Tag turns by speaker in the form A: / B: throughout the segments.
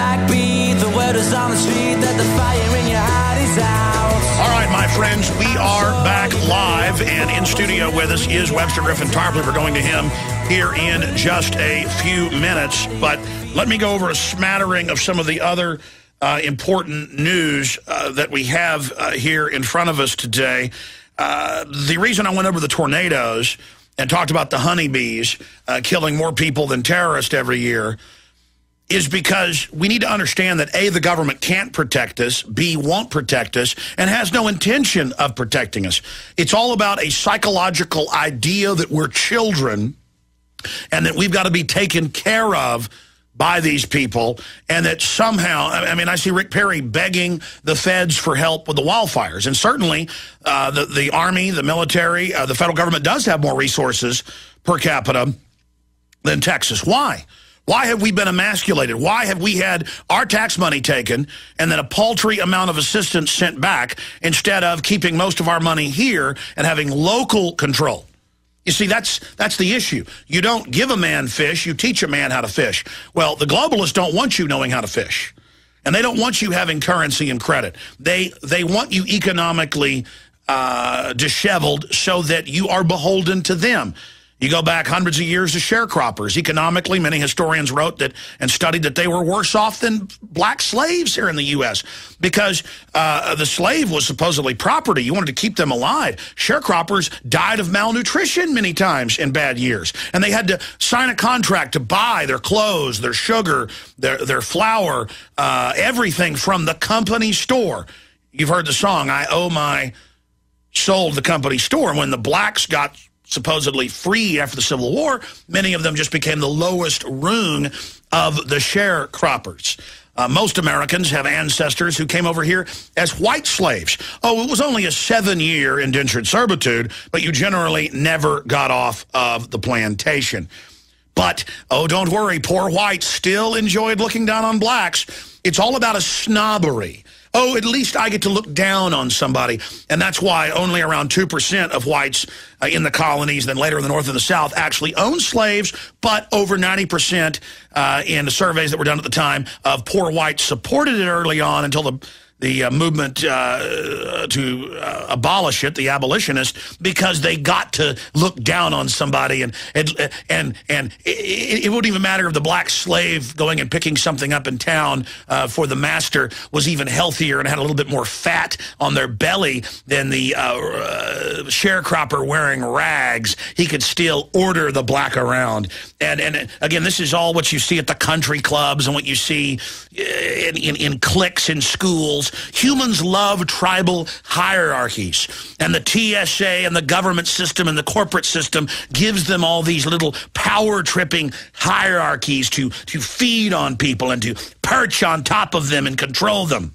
A: backbeat. The word is on the street that the fire in your heart is out.
B: All right, my friends, we are back live, and in studio with us is Webster Griffin Tarpley. We're going to him here in just a few minutes, but let me go over a smattering of some of the other important news that we have here in front of us today. The reason I went over the tornadoes and talked about the honeybees killing more people than terrorists every year is because we need to understand that A, the government can't protect us, B, won't protect us, and has no intention of protecting us. It's all about a psychological idea that we're children and that we've got to be taken care of by these people, and that somehow, I mean, I see Rick Perry begging the feds for help with the wildfires, and certainly the Army, the military, the federal government does have more resources per capita than Texas. Why? Why have we been emasculated? Why have we had our tax money taken and then a paltry amount of assistance sent back instead of keeping most of our money here and having local control? You see, that's the issue. You don't give a man fish, you teach a man how to fish. Well, the globalists don't want you knowing how to fish. And they don't want you having currency and credit. They want you economically disheveled so that you are beholden to them. You go back hundreds of years to sharecroppers. Economically, many historians wrote that and studied that they were worse off than black slaves here in the U.S. because the slave was supposedly property. You wanted to keep them alive. Sharecroppers died of malnutrition many times in bad years. And they had to sign a contract to buy their clothes, their sugar, their flour, everything from the company store. You've heard the song, I Owe My Soul to the Company Store. When the blacks got supposedly free after the Civil War, many of them just became the lowest rung of the sharecroppers. Most Americans have ancestors who came over here as white slaves. Oh, it was only a 7-year indentured servitude, but you generally never got off of the plantation. But, oh, don't worry, poor whites still enjoyed looking down on blacks. It's all about a snobbery. Oh, at least I get to look down on somebody. And that's why only around 2% of whites in the colonies, then later in the North and the South, actually owned slaves, but over 90% in the surveys that were done at the time of poor whites supported it early on until the movement to abolish it, the abolitionists, because they got to look down on somebody, and it wouldn't even matter if the black slave going and picking something up in town for the master was even healthier and had a little bit more fat on their belly than the sharecropper wearing rags. He could still order the black around. And again, this is all what you see at the country clubs and what you see in cliques in schools. Humans love tribal hierarchies, and the TSA and the government system and the corporate system gives them all these little power-tripping hierarchies to feed on people and to perch on top of them and control them.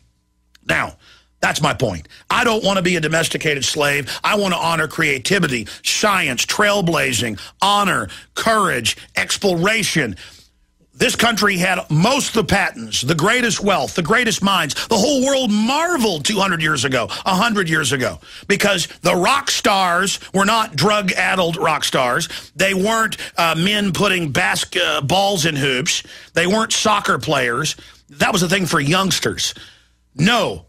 B: Now, that's my point. I don't want to be a domesticated slave. I want to honor creativity, science, trailblazing, honor, courage, exploration. This country had most of the patents, the greatest wealth, the greatest minds. The whole world marveled 200 years ago, 100 years ago, because the rock stars were not drug-addled rock stars. They weren't men putting balls in hoops. They weren't soccer players. That was a thing for youngsters. No.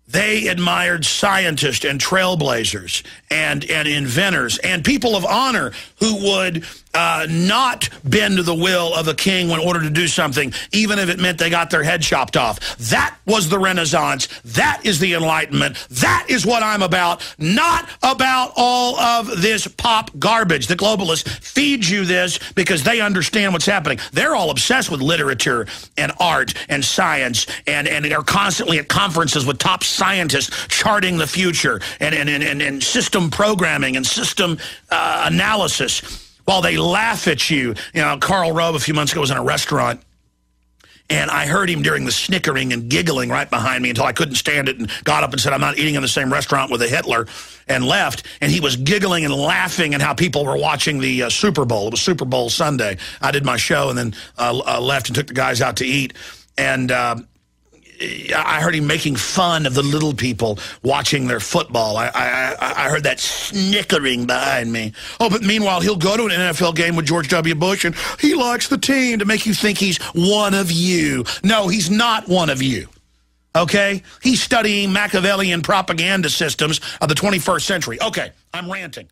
B: They admired scientists and trailblazers and inventors and people of honor who would not bend to the will of a king in order to do something, even if it meant they got their head chopped off. That was the Renaissance. That is the Enlightenment. That is what I'm about, not about all of this pop garbage. The globalists feed you this because they understand what's happening. They're all obsessed with literature and art and science, and are constantly at conferences with top scientists charting the future and system programming and system analysis. While they laugh at you. You know, Karl Rove a few months ago was in a restaurant, and I heard him during the snickering and giggling right behind me until I couldn't stand it and got up and said, I'm not eating in the same restaurant with a Hitler, and left. And he was giggling and laughing at how people were watching the Super Bowl. It was Super Bowl Sunday. I did my show and then left and took the guys out to eat. And I heard him making fun of the little people watching their football. I heard that snickering behind me. Oh, but meanwhile, he'll go to an NFL game with George W. Bush, and he likes the team to make you think he's one of you. No, he's not one of you. Okay? He's studying Machiavellian propaganda systems of the 21st century. Okay, I'm ranting.